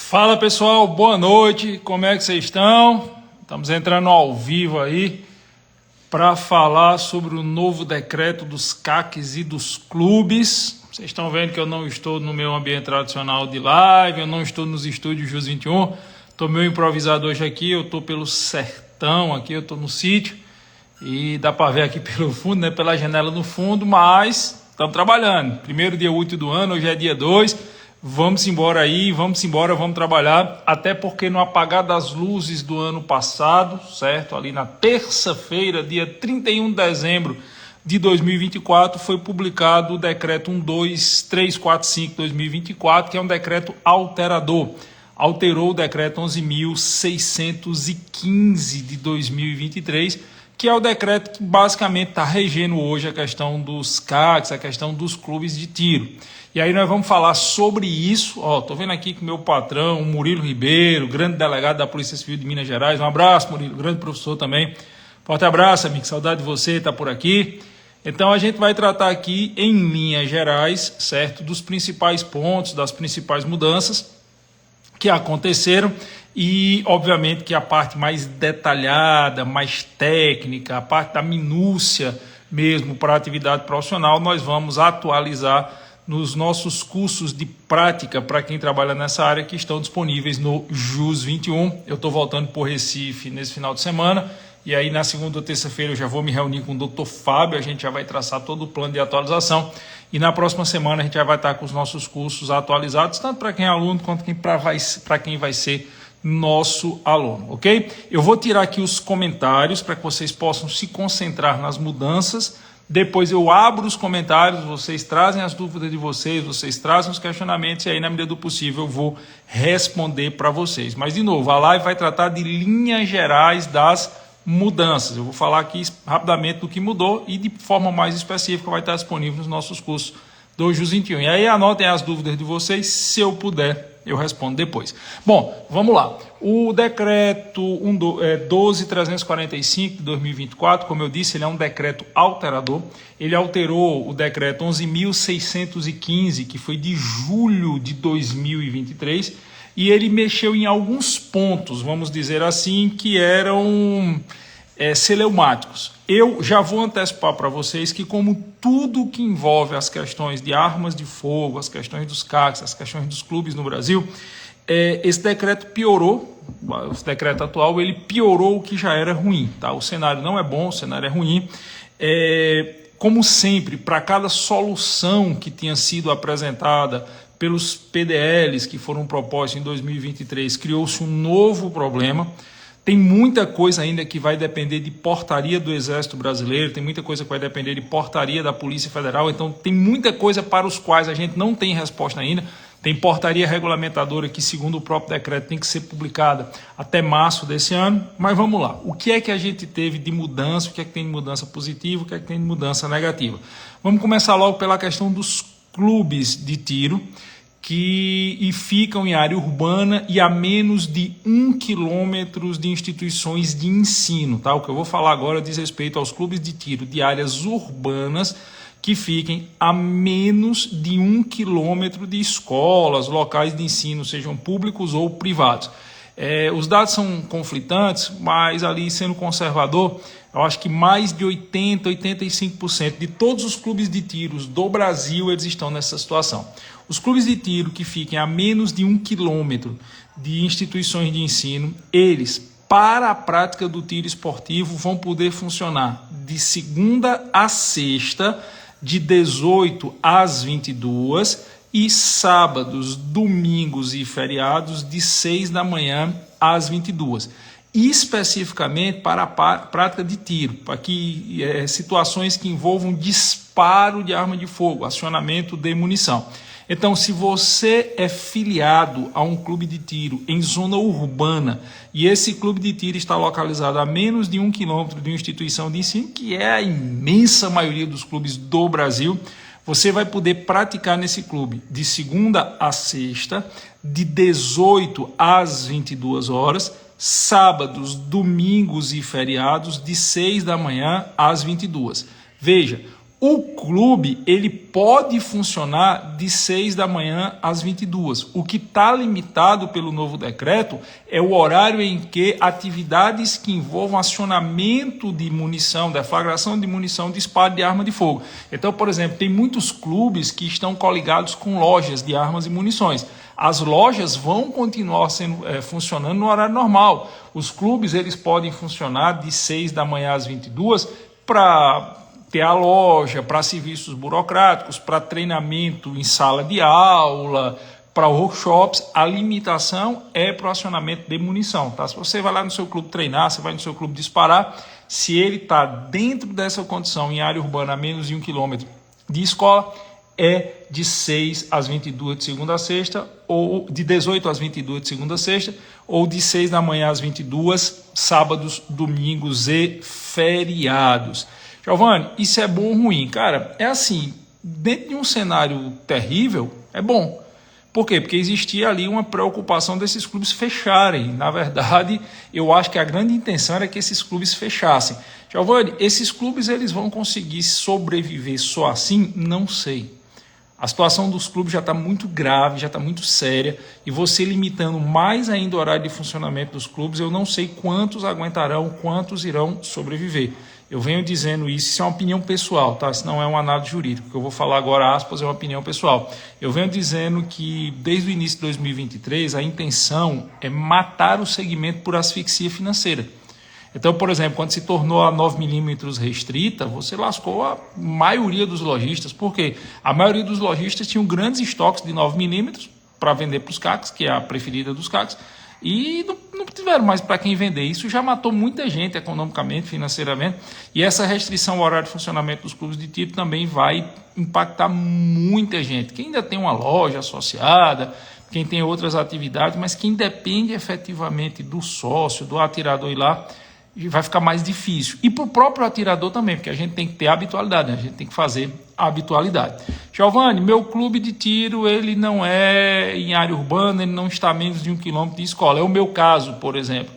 Fala pessoal, boa noite, como é que vocês estão? Estamos entrando ao vivo aí para falar sobre o novo decreto dos CACs e dos clubes. Vocês estão vendo que eu não estou no meu ambiente tradicional de live, eu não estou nos estúdios Jus 21, estou meio improvisado hoje aqui, eu estou pelo sertão aqui, eu estou no sítio e dá para ver aqui pelo fundo, né, pela janela no fundo, mas estamos trabalhando. Primeiro dia útil do ano, hoje é dia 2. Vamos embora aí, vamos trabalhar, até porque no apagar das luzes do ano passado, certo? Ali na terça-feira, dia 31 de dezembro de 2024, foi publicado o decreto 12345/2024, que é um decreto alterador. Alterou o decreto 11.615 de 2023, que é o decreto que basicamente está regendo hoje a questão dos CACs, a questão dos clubes de tiro. E aí nós vamos falar sobre isso. Estou vendo aqui que meu patrão, Murilo Ribeiro, grande delegado da Polícia Civil de Minas Gerais. Um abraço, Murilo, grande professor também. Forte abraço, amigo, saudade de você, está por aqui. Então a gente vai tratar aqui em linhas gerais, certo, dos principais pontos, das principais mudanças que aconteceram e, obviamente, que a parte mais detalhada, mais técnica, a parte da minúcia mesmo para a atividade profissional, nós vamos atualizar nos nossos cursos de prática para quem trabalha nessa área que estão disponíveis no Jus 21. Eu estou voltando para o Recife nesse final de semana e aí na segunda ou terça-feira eu já vou me reunir com o Dr. Fábio, a gente já vai traçar todo o plano de atualização e na próxima semana a gente já vai estar com os nossos cursos atualizados, tanto para quem é aluno quanto para quem vai ser nosso aluno, ok? Eu vou tirar aqui os comentários para que vocês possam se concentrar nas mudanças. Depois eu abro os comentários, vocês trazem as dúvidas de vocês, vocês trazem os questionamentos e aí, na medida do possível, eu vou responder para vocês. Mas, de novo, a live vai tratar de linhas gerais das mudanças. Eu vou falar aqui rapidamente do que mudou e, de forma mais específica, vai estar disponível nos nossos cursos do Jus 21. E aí, anotem as dúvidas de vocês, se eu puder, eu respondo depois. Bom, vamos lá. O decreto 12.345 de 2024, como eu disse, ele é um decreto alterador. Ele alterou o decreto 11.615, que foi de julho de 2023, e ele mexeu em alguns pontos, vamos dizer assim, que eram celeumáticos. Eu já vou antecipar para vocês que, como tudo que envolve as questões de armas de fogo, as questões dos CACs, as questões dos clubes no Brasil, esse decreto piorou, o decreto atual, ele piorou o que já era ruim. Tá? O cenário não é bom, o cenário é ruim. Como sempre, para cada solução que tinha sido apresentada pelos PDLs que foram propostos em 2023, criou-se um novo problema. Tem muita coisa ainda que vai depender de portaria do Exército Brasileiro, tem muita coisa que vai depender de portaria da Polícia Federal, então tem muita coisa para os quais a gente não tem resposta ainda. Tem portaria regulamentadora que, segundo o próprio decreto, tem que ser publicada até março desse ano, mas vamos lá. O que é que a gente teve de mudança, o que é que tem de mudança positiva, o que é que tem de mudança negativa? Vamos começar logo pela questão dos clubes de tiro, que ficam em área urbana e a menos de 1 quilômetro de instituições de ensino. Tá? O que eu vou falar agora diz respeito aos clubes de tiro de áreas urbanas que fiquem a menos de 1 quilômetro de escolas, locais de ensino, sejam públicos ou privados. Os dados são conflitantes, mas ali, sendo conservador, eu acho que mais de 80%, 85% de todos os clubes de tiros do Brasil, eles estão nessa situação. Os clubes de tiro que fiquem a menos de 1 quilômetro de instituições de ensino, eles, para a prática do tiro esportivo, vão poder funcionar de segunda a sexta, de 18 às 22, e sábados, domingos e feriados, de 6 da manhã às 22. Especificamente para a prática de tiro, para que situações que envolvam disparo de arma de fogo, acionamento de munição. Então, se você é filiado a um clube de tiro em zona urbana e esse clube de tiro está localizado a menos de 1 quilômetro de uma instituição de ensino, que é a imensa maioria dos clubes do Brasil, você vai poder praticar nesse clube de segunda a sexta, de 18 às 22 horas, sábados, domingos e feriados, de 6 da manhã às 22. Veja, O clube, ele pode funcionar de 6 da manhã às 22. O que está limitado pelo novo decreto é o horário em que atividades que envolvam acionamento de munição, deflagração de munição, disparo de arma de fogo. Então, por exemplo, tem muitos clubes que estão coligados com lojas de armas e munições. As lojas vão continuar funcionando no horário normal. Os clubes, eles podem funcionar de 6 da manhã às 22 para ter a loja, para serviços burocráticos, para treinamento em sala de aula, para workshops. A limitação é para o acionamento de munição. Tá? Se você vai lá no seu clube treinar, você vai no seu clube disparar, se ele está dentro dessa condição, em área urbana a menos de 1 quilômetro de escola, é de 6 às 22 de segunda a sexta, ou de 18 às 22 de segunda a sexta, ou de 6 da manhã às 22, sábados, domingos e feriados. Giovanni, isso é bom ou ruim? Cara, é assim, dentro de um cenário terrível, é bom. Por quê? Porque existia ali uma preocupação desses clubes fecharem. Na verdade, eu acho que a grande intenção era que esses clubes fechassem. Giovanni, esses clubes eles vão conseguir sobreviver só assim? Não sei. A situação dos clubes já está muito grave, já está muito séria, e você limitando mais ainda o horário de funcionamento dos clubes, eu não sei quantos aguentarão, quantos irão sobreviver. Eu venho dizendo isso é uma opinião pessoal, tá? Isso não é uma análise jurídica. O que eu vou falar agora, aspas, é uma opinião pessoal. Eu venho dizendo que desde o início de 2023 a intenção é matar o segmento por asfixia financeira. Então, por exemplo, quando se tornou a 9 milímetros restrita, você lascou a maioria dos lojistas. Por quê? A maioria dos lojistas tinham grandes estoques de 9 milímetros para vender para os CACs, que é a preferida dos CACs, e não tiveram mais para quem vender. Isso já matou muita gente economicamente, financeiramente, e essa restrição ao horário de funcionamento dos clubes de tiro também vai impactar muita gente. Quem ainda tem uma loja associada, quem tem outras atividades, mas quem depende efetivamente do sócio, do atirador ir lá, vai ficar mais difícil. E para o próprio atirador também, porque a gente tem que ter habitualidade, né? A gente tem que fazer a habitualidade. Giovanni, meu clube de tiro, ele não é em área urbana, ele não está a menos de 1 quilômetro de escola. É o meu caso, por exemplo.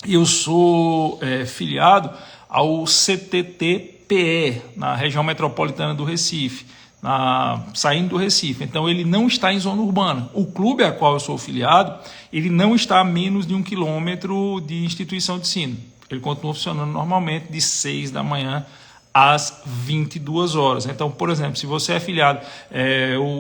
Eu sou filiado ao CTT-PE, na região metropolitana do Recife, saindo do Recife. Então ele não está em zona urbana. O clube a qual eu sou filiado, ele não está a menos de 1 quilômetro de instituição de ensino. Ele continua funcionando normalmente de 6 da manhã às 22 horas. Então, por exemplo, se você é filiado,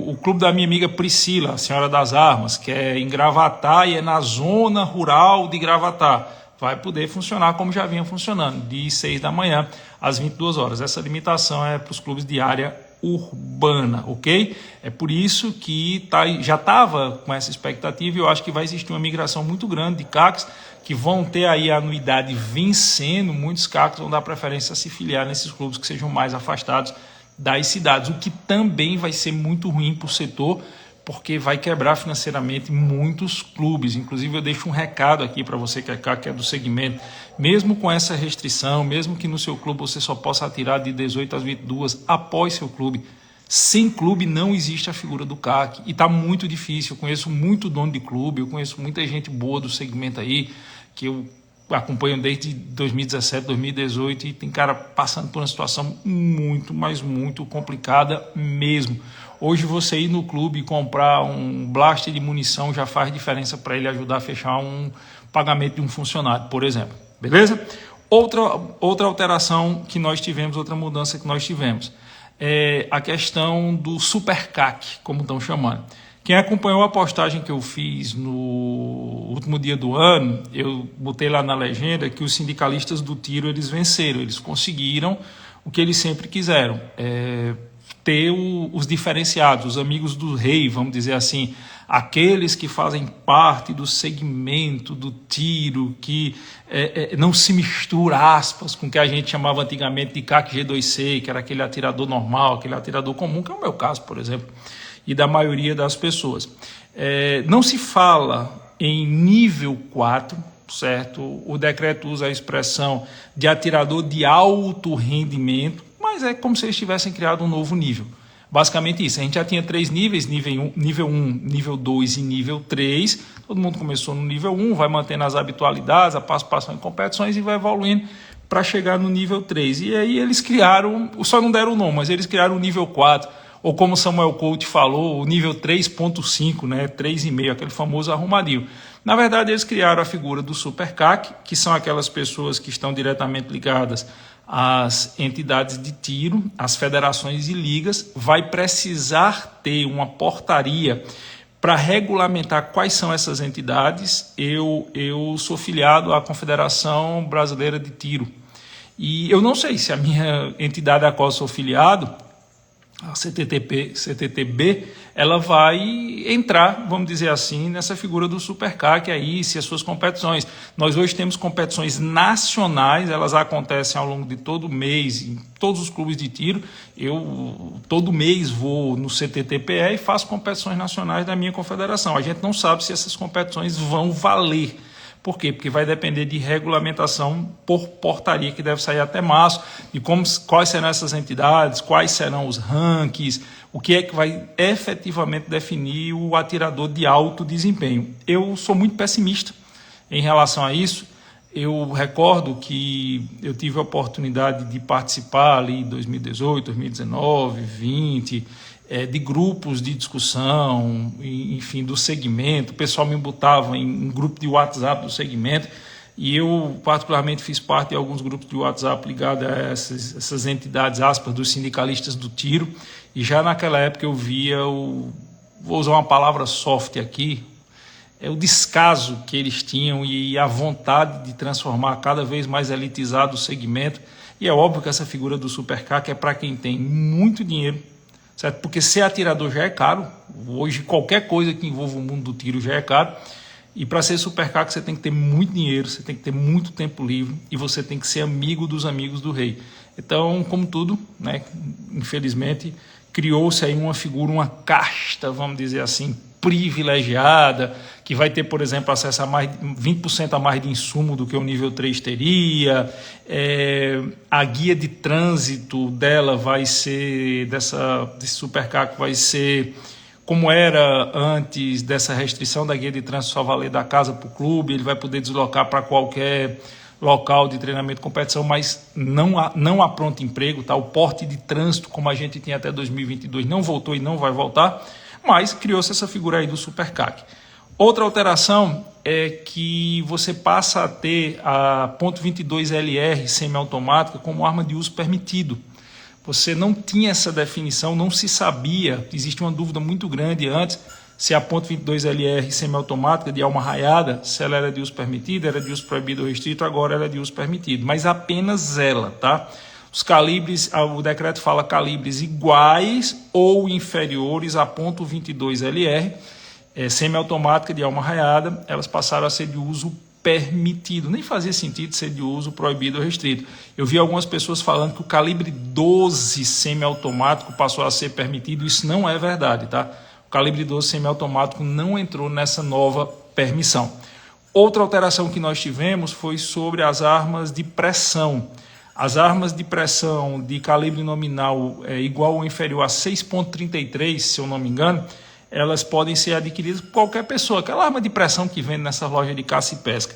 o clube da minha amiga Priscila, a Senhora das Armas, que é em Gravatá e é na zona rural de Gravatá, vai poder funcionar como já vinha funcionando, de 6 da manhã às 22 horas. Essa limitação é para os clubes de área urbana, ok? É por isso que já estava com essa expectativa, e eu acho que vai existir uma migração muito grande de CACs que vão ter aí a anuidade vencendo. Muitos CACs vão dar preferência a se filiar nesses clubes que sejam mais afastados das cidades, o que também vai ser muito ruim para o setor, porque vai quebrar financeiramente muitos clubes. Inclusive, eu deixo um recado aqui para você que é do segmento. Mesmo com essa restrição, mesmo que no seu clube você só possa atirar de 18 às 22, apoie seu clube. Sem clube não existe a figura do CAC, e está muito difícil. Eu conheço muito dono de clube, eu conheço muita gente boa do segmento aí, que eu acompanho desde 2017, 2018, e tem cara passando por uma situação muito, mas muito complicada mesmo. Hoje você ir no clube e comprar um blaster de munição já faz diferença para ele ajudar a fechar um pagamento de um funcionário, por exemplo. Beleza? Outra alteração que nós tivemos, outra mudança que nós tivemos, é a questão do Super CAC, como estão chamando. Quem acompanhou a postagem que eu fiz no último dia do ano, eu botei lá na legenda que os sindicalistas do tiro, eles venceram, eles conseguiram o que eles sempre quiseram, ter os diferenciados, os amigos do rei, vamos dizer assim, aqueles que fazem parte do segmento do tiro, que não se mistura, aspas, com o que a gente chamava antigamente de CAC G2C, que era aquele atirador normal, aquele atirador comum, que é o meu caso, por exemplo, e da maioria das pessoas. Não se fala em nível 4, certo? O decreto usa a expressão de atirador de alto rendimento, mas é como se eles tivessem criado um novo nível. Basicamente isso. A gente já tinha 3 níveis, nível 1, nível 2 e nível 3. Todo mundo começou no nível 1, vai mantendo as habitualidades, a participação em competições e vai evoluindo para chegar no nível 3. E aí eles criaram, só não deram o nome, mas eles criaram o nível 4, ou como Samuel Colt falou, o nível 3.5, né, 3,5, aquele famoso arrumadinho. Na verdade, eles criaram a figura do Super CAC, que são aquelas pessoas que estão diretamente ligadas às entidades de tiro, às federações e ligas. Vai precisar ter uma portaria para regulamentar quais são essas entidades. Eu sou filiado à Confederação Brasileira de Tiro. E eu não sei se a minha entidade a qual eu sou filiado, a CTTB, ela vai entrar, vamos dizer assim, nessa figura do Super CAC aí, se as suas competições. Nós hoje temos competições nacionais, elas acontecem ao longo de todo mês, em todos os clubes de tiro. Eu todo mês vou no CTTPE e faço competições nacionais da minha confederação. A gente não sabe se essas competições vão valer. Por quê? Porque vai depender de regulamentação por portaria que deve sair até março, de quais serão essas entidades, quais serão os rankings, o que é que vai efetivamente definir o atirador de alto desempenho. Eu sou muito pessimista em relação a isso. Eu recordo que eu tive a oportunidade de participar ali em 2018, 2019, 2020, de grupos de discussão, enfim, do segmento. O pessoal me botava em um grupo de WhatsApp do segmento e eu particularmente fiz parte de alguns grupos de WhatsApp ligados a essas entidades, aspas, dos sindicalistas do tiro, e já naquela época eu via vou usar uma palavra soft aqui, o descaso que eles tinham e a vontade de transformar cada vez mais elitizado o segmento. E é óbvio que essa figura do Super CAC é para quem tem muito dinheiro, certo? Porque ser atirador já é caro. Hoje qualquer coisa que envolva o mundo do tiro já é caro. E para ser Super CAC você tem que ter muito dinheiro, você tem que ter muito tempo livre e você tem que ser amigo dos amigos do rei. Então, como tudo, né, infelizmente, criou-se aí uma figura, uma casta, vamos dizer assim, privilegiada, que vai ter, por exemplo, acesso a mais 20% a mais de insumo do que o nível 3 teria. A guia de trânsito dela vai ser, desse Super CAC, vai ser como era antes dessa restrição da guia de trânsito só valer da casa para o clube. Ele vai poder deslocar para qualquer local de treinamento e competição, mas não há pronto emprego, tá? O porte de trânsito, como a gente tinha até 2022, não voltou e não vai voltar, mas criou-se essa figura aí do Super CAC. Outra alteração é que você passa a ter a .22 LR semiautomática como arma de uso permitido. Você não tinha essa definição, não se sabia, existe uma dúvida muito grande antes se a .22 LR semiautomática de alma raiada, se ela era de uso permitido, era de uso proibido ou restrito, agora ela é de uso permitido, mas apenas ela, tá? Os calibres, o decreto fala calibres iguais ou inferiores a .22 LR, semiautomática de alma raiada, elas passaram a ser de uso permitido. Nem fazia sentido ser de uso proibido ou restrito. Eu vi algumas pessoas falando que o calibre 12 semiautomático passou a ser permitido. Isso não é verdade, tá? O calibre 12 semiautomático não entrou nessa nova permissão. Outra alteração que nós tivemos foi sobre as armas de pressão. As armas de pressão de calibre nominal igual ou inferior a 6,33, se eu não me engano, elas podem ser adquiridas por qualquer pessoa. Aquela arma de pressão que vende nessa loja de caça e pesca.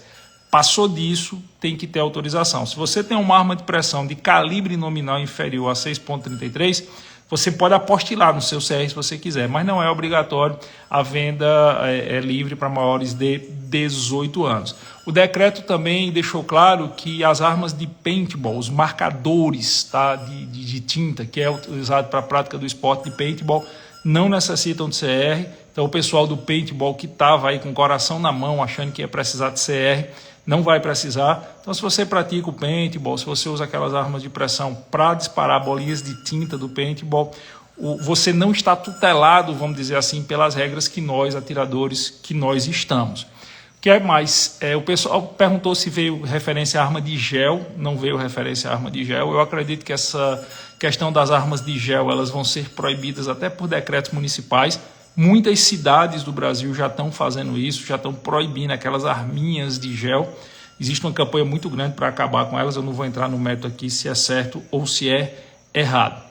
Passou disso, tem que ter autorização. Se você tem uma arma de pressão de calibre nominal inferior a 6,33, você pode apostilar no seu CR se você quiser, mas não é obrigatório. A venda é livre para maiores de 18 anos. O decreto também deixou claro que as armas de paintball, os marcadores, tá, de tinta, que é utilizado para a prática do esporte de paintball, não necessitam de CR. Então o pessoal do paintball que estava aí com o coração na mão, achando que ia precisar de CR, não vai precisar. Então se você pratica o paintball, se você usa aquelas armas de pressão para disparar bolinhas de tinta do paintball, você não está tutelado, vamos dizer assim, pelas regras que nós, atiradores, que nós estamos. O que é mais? O pessoal perguntou se veio referência à arma de gel. Não veio referência à arma de gel. Eu acredito que essa questão das armas de gel, elas vão ser proibidas até por decretos municipais. Muitas cidades do Brasil já estão fazendo isso, já estão proibindo aquelas arminhas de gel. Existe uma campanha muito grande para acabar com elas. Eu não vou entrar no mérito aqui se é certo ou se é errado.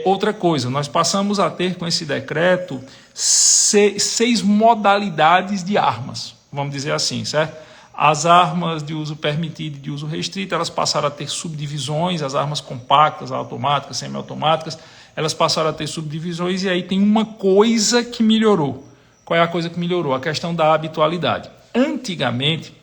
Outra coisa, nós passamos a ter com esse decreto 6 modalidades de armas, vamos dizer assim, certo? As armas de uso permitido e de uso restrito, elas passaram a ter subdivisões, as armas compactas, automáticas, semiautomáticas, elas passaram a ter subdivisões, e aí tem uma coisa que melhorou. Qual é a coisa que melhorou? A questão da habitualidade. Antigamente,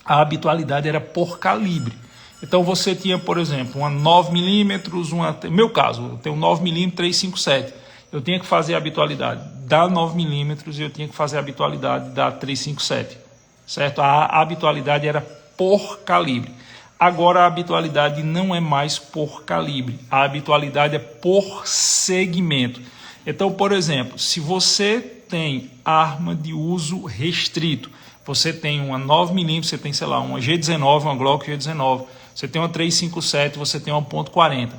a habitualidade era por calibre. Então você tinha, por exemplo, uma 9mm, no meu caso, eu tenho 9mm 357. Eu tinha que fazer a habitualidade da 9mm e eu tinha que fazer a habitualidade da 357. Certo? A habitualidade era por calibre. Agora a habitualidade não é mais por calibre. A habitualidade é por segmento. Então, por exemplo, se você tem arma de uso restrito, você tem uma 9mm, você tem, sei lá, uma G19, uma Glock G19, você tem uma 357, você tem uma .40.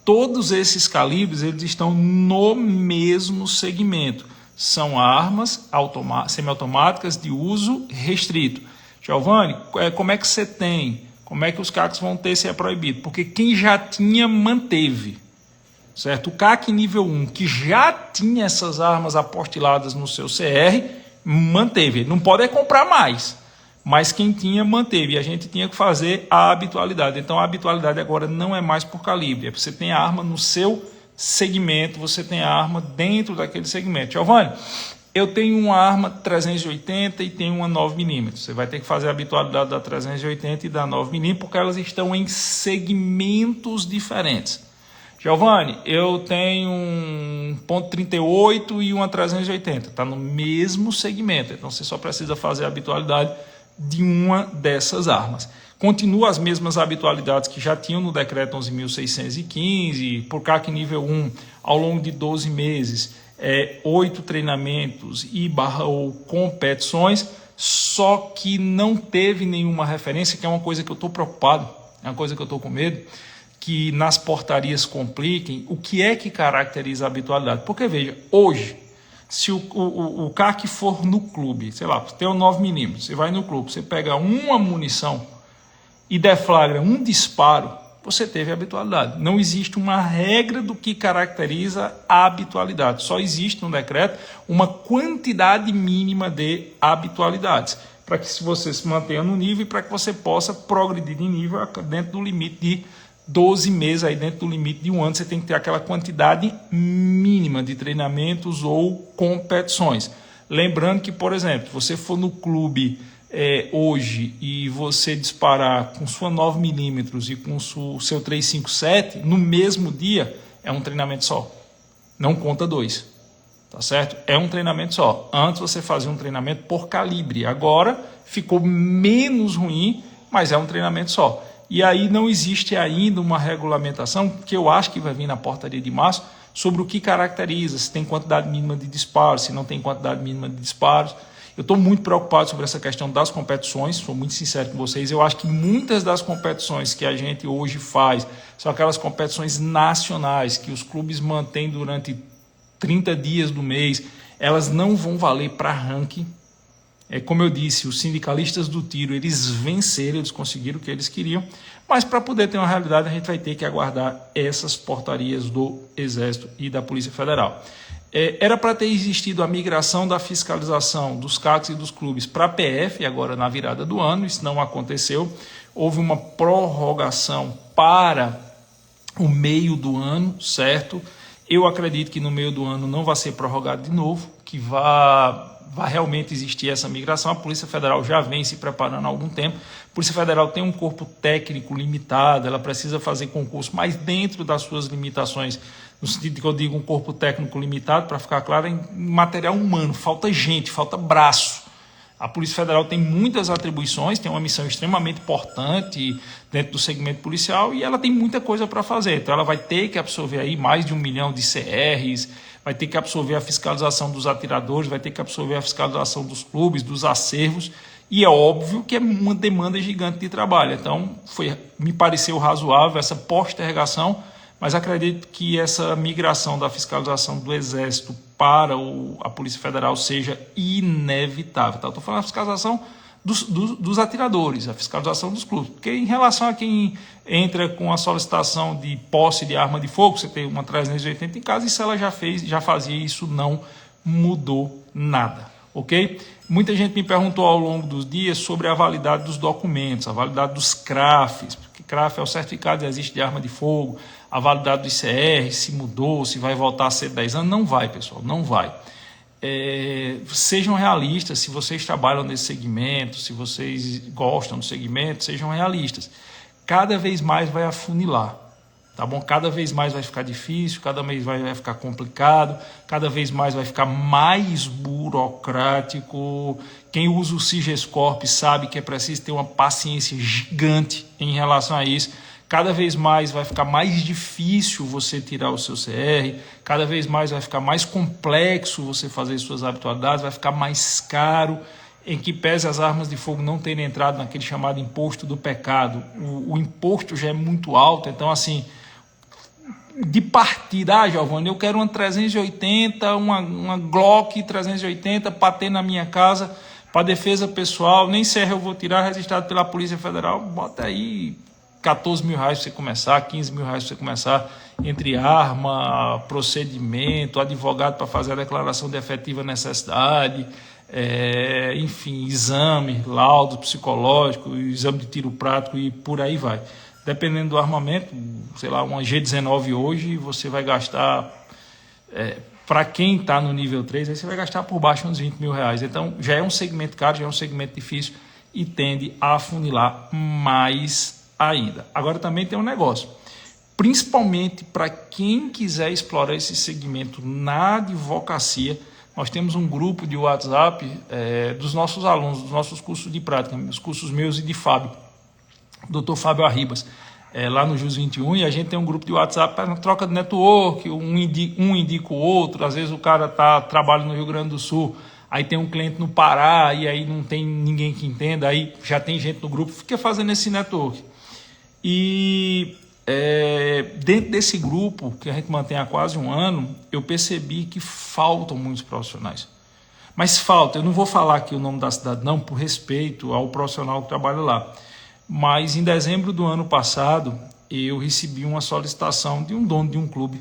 Todos esses calibres, eles estão no mesmo segmento. São armas semiautomáticas de uso restrito. Giovanni, como é que você tem? Como é que os CACs vão ter se é proibido? Porque quem já tinha, manteve. Certo? O CAC nível 1, que já tinha essas armas apostiladas no seu CR, manteve. Ele não pode comprar mais. Mas quem tinha, manteve. E a gente tinha que fazer a habitualidade. Então a habitualidade agora não é mais por calibre. Você tem a arma no seu segmento, você tem a arma dentro daquele segmento. Giovanni, eu tenho uma arma 380 e tenho uma 9mm. Você vai ter que fazer a habitualidade da 380 e da 9mm, porque elas estão em segmentos diferentes. Giovanni, eu tenho um .38 e uma 380. Está no mesmo segmento. Então você só precisa fazer a habitualidade de uma dessas armas. Continua as mesmas habitualidades que já tinham no decreto 11.615, por CAC nível 1, ao longo de 12 meses, 8 treinamentos e ou competições, só que não teve nenhuma referência, que é uma coisa que eu estou preocupado, é uma coisa que eu estou com medo, que nas portarias compliquem o que é que caracteriza a habitualidade. Porque, veja, hoje, se o CAC for no clube, sei lá, tem um 9mm, você vai no clube, você pega uma munição e deflagra um disparo, você teve a habitualidade. Não existe uma regra do que caracteriza a habitualidade. Só existe no decreto uma quantidade mínima de habitualidades, para que você se mantenha no nível e para que você possa progredir de nível dentro do limite de 12 meses, aí dentro do limite de um ano, você tem que ter aquela quantidade mínima de treinamentos ou competições. Lembrando que, por exemplo, se você for no clube hoje e você disparar com sua 9mm e com o seu 357, no mesmo dia, é um treinamento só. Não conta dois. Tá certo? É um treinamento só. Antes você fazia um treinamento por calibre. Agora ficou menos ruim, mas é um treinamento só. E aí não existe ainda uma regulamentação, que eu acho que vai vir na portaria de março, sobre o que caracteriza, se tem quantidade mínima de disparos, se não tem quantidade mínima de disparos. Eu estou muito preocupado sobre essa questão das competições, sou muito sincero com vocês. Eu acho que muitas das competições que a gente hoje faz são aquelas competições nacionais, que os clubes mantêm durante 30 dias do mês, elas não vão valer para ranking. Como eu disse, os sindicalistas do tiro, eles venceram, eles conseguiram o que eles queriam, mas para poder ter uma realidade, a gente vai ter que aguardar essas portarias do Exército e da Polícia Federal. Era para ter existido a migração da fiscalização dos CACs e dos clubes para a PF, agora na virada do ano, isso não aconteceu. Houve uma prorrogação para o meio do ano, certo? Eu acredito que no meio do ano não vai ser prorrogado de novo, que vai realmente existir essa migração. A Polícia Federal já vem se preparando há algum tempo. A Polícia Federal tem um corpo técnico limitado, ela precisa fazer concurso, mas dentro das suas limitações, no sentido que eu digo um corpo técnico limitado, para ficar claro, em material humano, falta gente, falta braço. A Polícia Federal tem muitas atribuições, tem uma missão extremamente importante dentro do segmento policial e ela tem muita coisa para fazer. Então ela vai ter que absorver aí mais de 1 milhão de CRs, vai ter que absorver a fiscalização dos atiradores, vai ter que absorver a fiscalização dos clubes, dos acervos, e é óbvio que é uma demanda gigante de trabalho. Então me pareceu razoável essa postergação, mas acredito que essa migração da fiscalização do Exército para a Polícia Federal seja inevitável. Tá? Estou falando da fiscalização dos atiradores, a fiscalização dos clubes. Porque em relação a quem entra com a solicitação de posse de arma de fogo, você tem uma 380 em casa, isso ela já fazia, isso não mudou nada. ok? Muita gente me perguntou ao longo dos dias sobre a validade dos documentos, a validade dos CRAFs, porque CRAF é o certificado de registro de arma de fogo, a validade do ICR, se mudou, se vai voltar a ser 10 anos. Não vai, pessoal, não vai. Sejam realistas, se vocês trabalham nesse segmento, se vocês gostam do segmento, sejam realistas. Cada vez mais vai afunilar, tá bom? Cada vez mais vai ficar difícil, cada vez vai ficar complicado, cada vez mais vai ficar mais burocrático. Quem usa o Sigescorp sabe que é preciso ter uma paciência gigante em relação a isso. Cada vez mais vai ficar mais difícil você tirar o seu CR, cada vez mais vai ficar mais complexo você fazer suas habitualidades, vai ficar mais caro, em que pese as armas de fogo não terem entrado naquele chamado imposto do pecado. O imposto já é muito alto, então assim, de partida, Giovanni, eu quero uma 380, uma Glock 380 para ter na minha casa, para defesa pessoal, nem CR eu vou tirar, registrado pela Polícia Federal, bota aí 14 mil reais para você começar, 15 mil reais para você começar, entre arma, procedimento, advogado para fazer a declaração de efetiva necessidade, enfim, exame, laudo psicológico, exame de tiro prático e por aí vai. Dependendo do armamento, sei lá, uma G19 hoje, você vai gastar, para quem está no nível 3, aí você vai gastar por baixo uns 20 mil reais. Então, já é um segmento caro, já é um segmento difícil e tende a afunilar mais ainda. Agora também tem um negócio, principalmente para quem quiser explorar esse segmento na advocacia, nós temos um grupo de WhatsApp dos nossos alunos, dos nossos cursos de prática, os cursos meus e de Fábio, Dr. Fábio Arribas, lá no JUS 21, e a gente tem um grupo de WhatsApp para troca de network, um indica o outro, às vezes o cara trabalha no Rio Grande do Sul, aí tem um cliente no Pará, e aí não tem ninguém que entenda, aí já tem gente no grupo, fica fazendo esse network. E dentro desse grupo, que a gente mantém há quase um ano, eu percebi que faltam muitos profissionais. Mas falta, eu não vou falar aqui o nome da cidade não, por respeito ao profissional que trabalha lá. Mas em dezembro do ano passado, eu recebi uma solicitação de um dono de um clube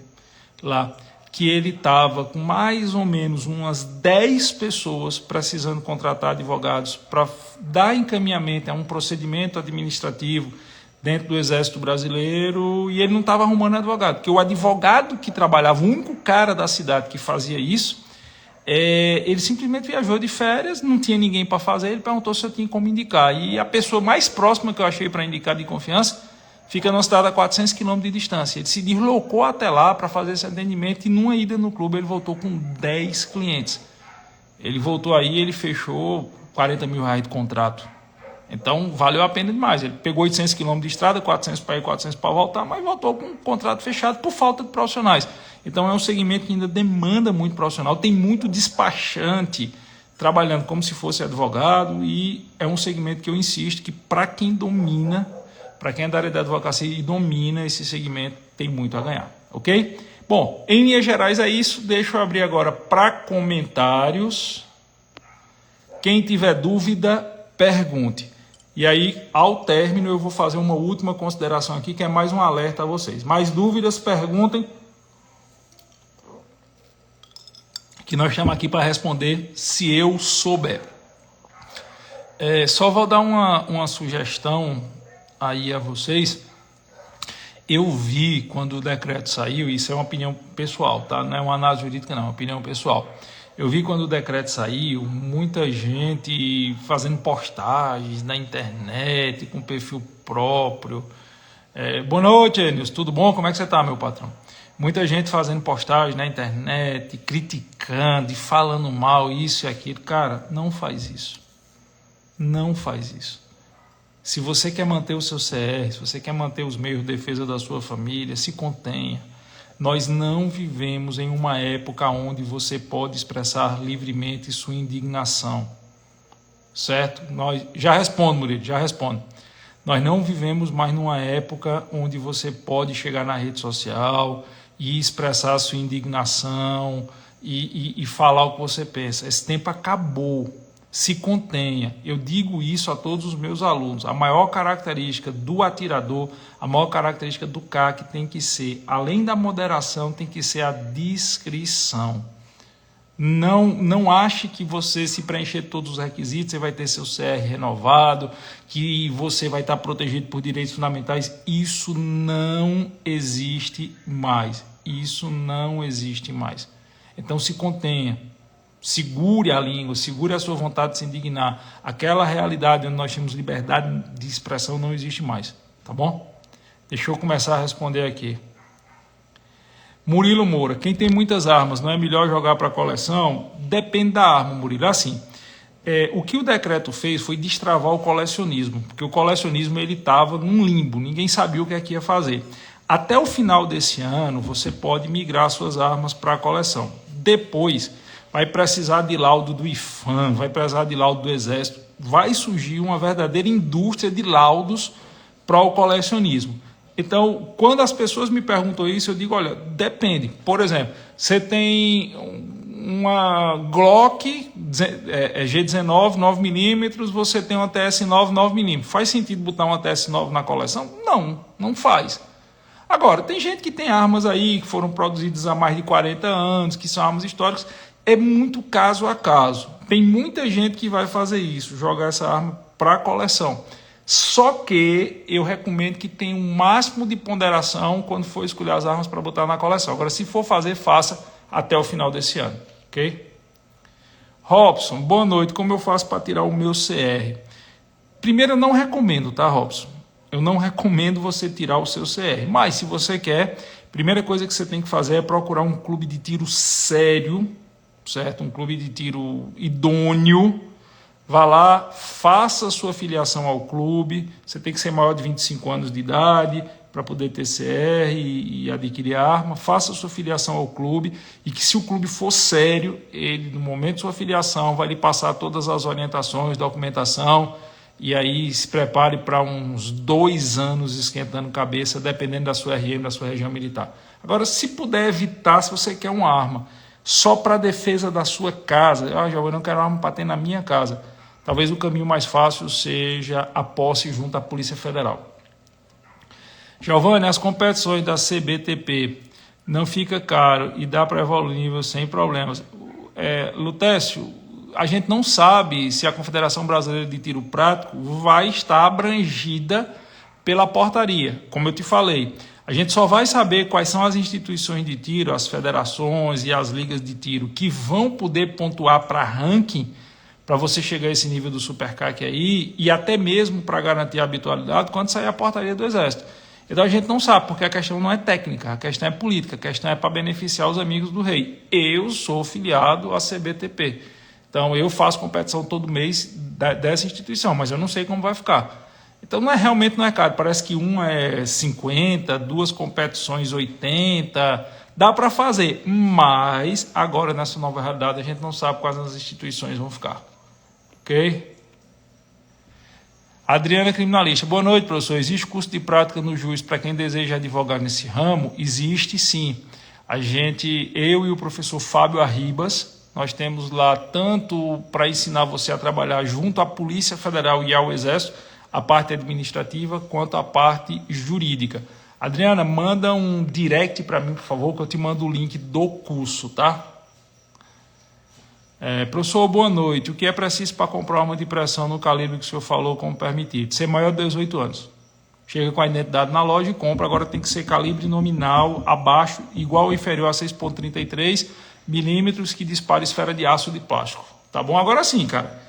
lá, que ele estava com mais ou menos umas 10 pessoas precisando contratar advogados para dar encaminhamento a um procedimento administrativo dentro do Exército Brasileiro, e ele não estava arrumando advogado, porque o advogado que trabalhava, o único cara da cidade que fazia isso, ele simplesmente viajou de férias, não tinha ninguém para fazer, ele perguntou se eu tinha como indicar, e a pessoa mais próxima que eu achei para indicar de confiança fica numa cidade a 400 quilômetros de distância. Ele se deslocou até lá para fazer esse atendimento, e numa ida no clube ele voltou com 10 clientes. Ele voltou aí, ele fechou 40 mil reais de contrato. Então, valeu a pena demais. Ele pegou 800 quilômetros de estrada, 400 para ir, 400 para voltar, mas voltou com um contrato fechado por falta de profissionais. Então, é um segmento que ainda demanda muito profissional, tem muito despachante trabalhando como se fosse advogado, e é um segmento que eu insisto que para quem domina, para quem é da área da advocacia e domina esse segmento, tem muito a ganhar, ok? Bom, em linhas gerais é isso. Deixa eu abrir agora para comentários. Quem tiver dúvida, pergunte. E aí, ao término, eu vou fazer uma última consideração aqui, que é mais um alerta a vocês. Mais dúvidas, perguntem, que nós estamos aqui para responder se eu souber. Só vou dar uma sugestão aí a vocês. Eu vi, quando o decreto saiu, isso é uma opinião pessoal, tá? Não é uma análise jurídica, não, é uma opinião pessoal. Eu vi quando o decreto saiu, muita gente fazendo postagens na internet, com perfil próprio. Boa noite, Enilson, tudo bom? Como é que você está, meu patrão? Muita gente fazendo postagem na internet, criticando e falando mal, isso e aquilo. Cara, não faz isso. Não faz isso. Se você quer manter o seu CR, se você quer manter os meios de defesa da sua família, se contenha. Nós não vivemos em uma época onde você pode expressar livremente sua indignação, certo? Já respondo, Murilo, já respondo. Nós não vivemos mais numa época onde você pode chegar na rede social e expressar sua indignação e falar o que você pensa. Esse tempo acabou. Se contenha. Eu digo isso a todos os meus alunos. A maior característica do atirador, a maior característica do CAC tem que ser, além da moderação, tem que ser a discrição. Não ache que você, se preencher todos os requisitos, você vai ter seu CR renovado, que você vai estar protegido por direitos fundamentais. Isso não existe mais. Isso não existe mais. Então se contenha, segure a língua, segure a sua vontade de se indignar. Aquela realidade onde nós temos liberdade de expressão não existe mais, tá bom? Deixa eu começar a responder aqui. Murilo Moura, quem tem muitas armas, não é melhor jogar para coleção? Depende da arma, Murilo. Assim, o que o decreto fez foi destravar o colecionismo, porque o colecionismo ele estava num limbo, ninguém sabia o que é que ia fazer. Até o final desse ano, você pode migrar suas armas para a coleção. Depois, vai precisar de laudo do IFAM, vai precisar de laudo do Exército, vai surgir uma verdadeira indústria de laudos para o colecionismo. Então, quando as pessoas me perguntam isso, eu digo, olha, depende. Por exemplo, você tem uma Glock G19, 9mm, você tem uma TS9, 9mm. Faz sentido botar uma TS9 na coleção? Não faz. Agora, tem gente que tem armas aí que foram produzidas há mais de 40 anos, que são armas históricas. É muito caso a caso. Tem muita gente que vai fazer isso, jogar essa arma para a coleção. Só que eu recomendo que tenha um máximo de ponderação quando for escolher as armas para botar na coleção. Agora, se for fazer, faça até o final desse ano, ok? Robson, boa noite. Como eu faço para tirar o meu CR? Primeiro, eu não recomendo, tá, Robson? Eu não recomendo você tirar o seu CR. Mas, se você quer, a primeira coisa que você tem que fazer é procurar um clube de tiro sério, certo? Um clube de tiro idôneo. Vá lá, faça a sua filiação ao clube. Você tem que ser maior de 25 anos de idade para poder ter CR e adquirir a arma. Faça a sua filiação ao clube e que, se o clube for sério, ele, no momento de sua filiação, vai lhe passar todas as orientações, documentação, e aí se prepare para uns 2 anos esquentando cabeça, dependendo da sua RM, da sua região militar. Agora, se puder evitar, se você quer uma arma só para a defesa da sua casa, eu não quero arma para ter na minha casa, talvez o caminho mais fácil seja a posse junto à Polícia Federal. Giovanni, as competições da CBTP não fica caro e dá para evoluir nível sem problemas. Lutécio, a gente não sabe se a Confederação Brasileira de Tiro Prático vai estar abrangida pela portaria. Como eu te falei, a gente só vai saber quais são as instituições de tiro, as federações e as ligas de tiro que vão poder pontuar para ranking, para você chegar a esse nível do Supercac aí, e até mesmo para garantir a habitualidade quando sair a portaria do Exército. Então a gente não sabe, porque a questão não é técnica, a questão é política, a questão é para beneficiar os amigos do rei. Eu sou filiado à CBTP, então eu faço competição todo mês dessa instituição, mas eu não sei como vai ficar. Então realmente não é caro, parece que uma é 50, 2 competições 80, dá para fazer, mas agora nessa nova realidade a gente não sabe quais as instituições vão ficar, ok? Adriana Criminalista, boa noite, professor. Existe curso de prática no juiz para quem deseja advogar nesse ramo? Existe sim. Eu e o professor Fábio Arribas, nós temos lá tanto para ensinar você a trabalhar junto à Polícia Federal e ao Exército, a parte administrativa, quanto a parte jurídica. Adriana, manda um direct para mim, por favor, que eu te mando o link do curso, tá? Professor, boa noite. O que é preciso para comprar uma arma de pressão no calibre que o senhor falou como permitido? Ser maior de 18 anos. Chega com a identidade na loja e compra. Agora tem que ser calibre nominal, abaixo, igual ou inferior a 6,33 milímetros, que dispara esfera de aço ou de plástico. Tá bom? Agora sim, cara.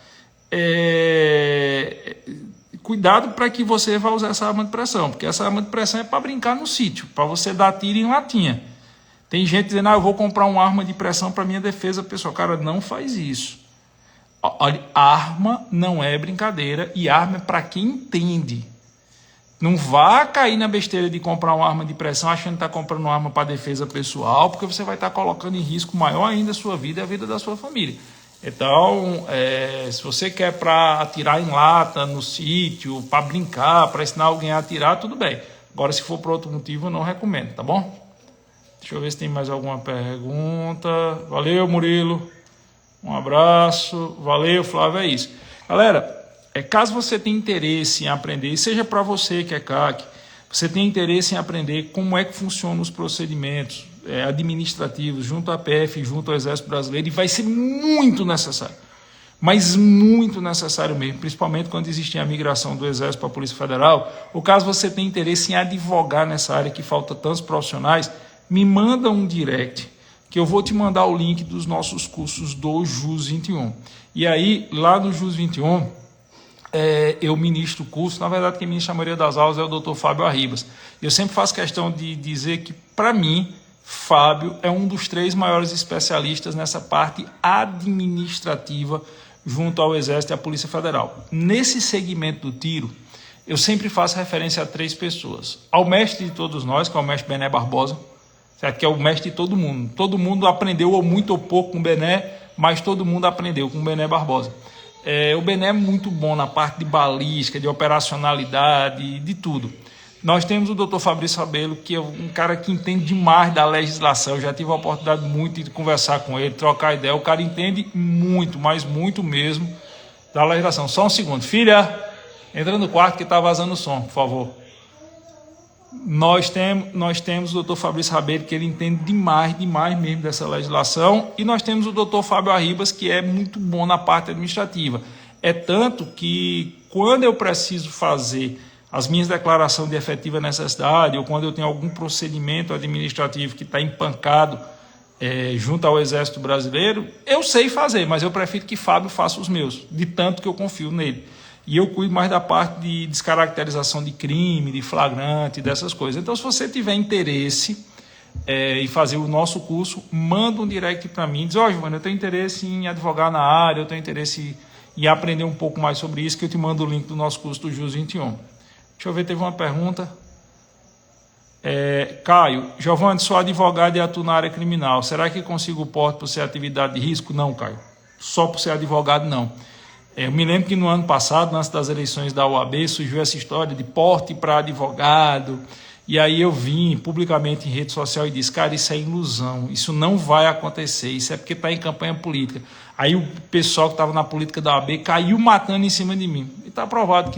Cuidado para que você vá usar essa arma de pressão, porque essa arma de pressão é para brincar no sítio, para você dar tiro em latinha. Tem gente dizendo, eu vou comprar uma arma de pressão para minha defesa pessoal. Cara, não faz isso. Olha, arma não é brincadeira e arma é para quem entende. Não vá cair na besteira de comprar uma arma de pressão achando que está comprando uma arma para defesa pessoal, porque você vai estar colocando em risco maior ainda a sua vida e a vida da sua família. Então, se você quer para atirar em lata, no sítio, para brincar, para ensinar alguém a atirar, tudo bem. Agora, se for por outro motivo, eu não recomendo, tá bom? Deixa eu ver se tem mais alguma pergunta. Valeu, Murilo. Um abraço. Valeu, Flávio. É isso. Galera, caso você tenha interesse em aprender, e seja para você que é CAC, você tem interesse em aprender como é que funcionam os procedimentos, administrativos, junto à PF, junto ao Exército Brasileiro, e vai ser muito necessário. Mas muito necessário mesmo, principalmente quando existir a migração do Exército para a Polícia Federal, ou caso você tenha interesse em advogar nessa área que falta tantos profissionais, me manda um direct, que eu vou te mandar o link dos nossos cursos do JUS 21. E aí, lá no JUS 21, eu ministro o curso. Na verdade, quem ministra a maioria das aulas é o Dr. Fábio Arribas. Eu sempre faço questão de dizer que, para mim, Fábio é um dos 3 maiores especialistas nessa parte administrativa junto ao Exército e à Polícia Federal. Nesse segmento do tiro, eu sempre faço referência a 3 pessoas. Ao mestre de todos nós, que é o mestre Bené Barbosa, certo? Que é o mestre de todo mundo. Todo mundo aprendeu ou muito ou pouco com o Bené, mas todo mundo aprendeu com o Bené Barbosa. O Bené é muito bom na parte de balística, de operacionalidade, de tudo. Nós temos o Dr. Fabrício Rabelo, que é um cara que entende demais da legislação. Eu já tive a oportunidade muito de conversar com ele, trocar ideia. O cara entende muito, mas muito mesmo, da legislação. Só um segundo. Filha, entra no quarto que está vazando o som, por favor. Nós temos o Dr. Fabrício Rabelo, que ele entende demais mesmo dessa legislação. E nós temos o Dr. Fábio Arribas, que é muito bom na parte administrativa. É tanto que, quando eu preciso fazer as minhas declarações de efetiva necessidade, ou quando eu tenho algum procedimento administrativo que está empancado junto ao Exército Brasileiro, eu sei fazer, mas eu prefiro que Fábio faça os meus, de tanto que eu confio nele. E eu cuido mais da parte de descaracterização de crime, de flagrante, dessas coisas. Então, se você tiver interesse em fazer o nosso curso, manda um direct para mim, diz: Giovanni, eu tenho interesse em advogar na área, eu tenho interesse em aprender um pouco mais sobre isso, que eu te mando o link do nosso curso do JUS 21. Deixa eu ver, teve uma pergunta. Caio, Giovanni, sou advogado e atuo na área criminal. Será que consigo o porte por ser atividade de risco? Não, Caio. Só por ser advogado, não. Eu me lembro que no ano passado, antes das eleições da OAB, surgiu essa história de porte para advogado. E aí eu vim publicamente em rede social e disse: cara, isso é ilusão, isso não vai acontecer, isso é porque está em campanha política. Aí o pessoal que estava na política da OAB caiu matando em cima de mim. E está provado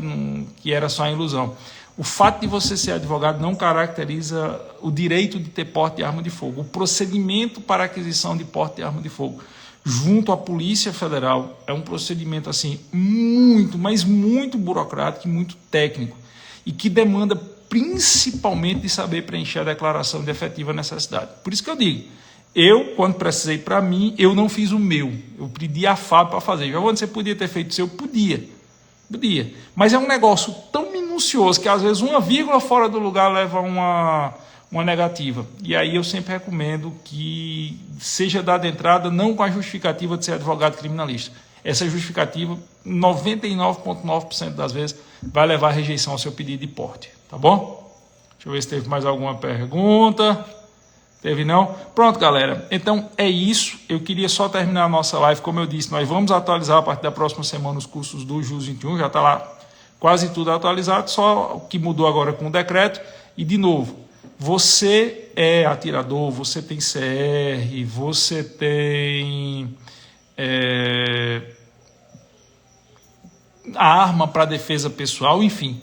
que era só ilusão. O fato de você ser advogado não caracteriza o direito de ter porte de arma de fogo. O procedimento para aquisição de porte de arma de fogo junto à Polícia Federal é um procedimento assim muito, mas muito burocrático e muito técnico, e que demanda principalmente de saber preencher a declaração de efetiva necessidade. Por isso que eu digo, quando precisei para mim, eu não fiz o meu, eu pedi a Fábio para fazer. Giovanni, você podia ter feito o seu? Podia, mas é um negócio tão minucioso que às vezes uma vírgula fora do lugar leva uma negativa. E aí eu sempre recomendo que seja dada entrada não com a justificativa de ser advogado criminalista. Essa justificativa, 99,9% das vezes, vai levar a rejeição ao seu pedido de porte. Tá bom? Deixa eu ver se teve mais alguma pergunta. Teve não? Pronto, galera. Então é isso. Eu queria só terminar a nossa live. Como eu disse, nós vamos atualizar a partir da próxima semana os cursos do JUS 21. Já está lá quase tudo atualizado. Só o que mudou agora com o decreto. E de novo, você é atirador, você tem CR, você tem a arma para defesa pessoal, enfim,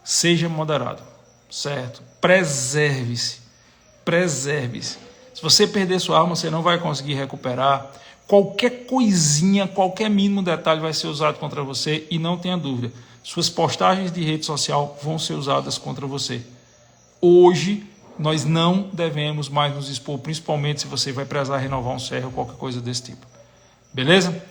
seja moderado, certo? Preserve-se. Se você perder sua arma, você não vai conseguir recuperar. Qualquer coisinha, qualquer mínimo detalhe vai ser usado contra você, e não tenha dúvida, suas postagens de rede social vão ser usadas contra você. Hoje, nós não devemos mais nos expor, principalmente se você vai precisar renovar um CR ou qualquer coisa desse tipo. Beleza?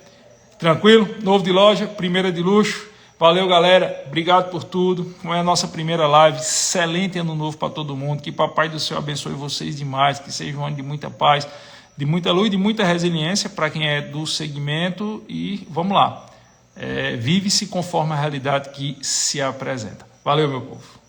Tranquilo? Novo de loja, primeira de luxo. Valeu, galera. Obrigado por tudo. Foi a nossa primeira live. Excelente ano novo para todo mundo. Que Papai do Céu abençoe vocês demais. Que seja um ano de muita paz, de muita luz, de muita resiliência para quem é do segmento. E vamos lá. Vive-se conforme a realidade que se apresenta. Valeu, meu povo.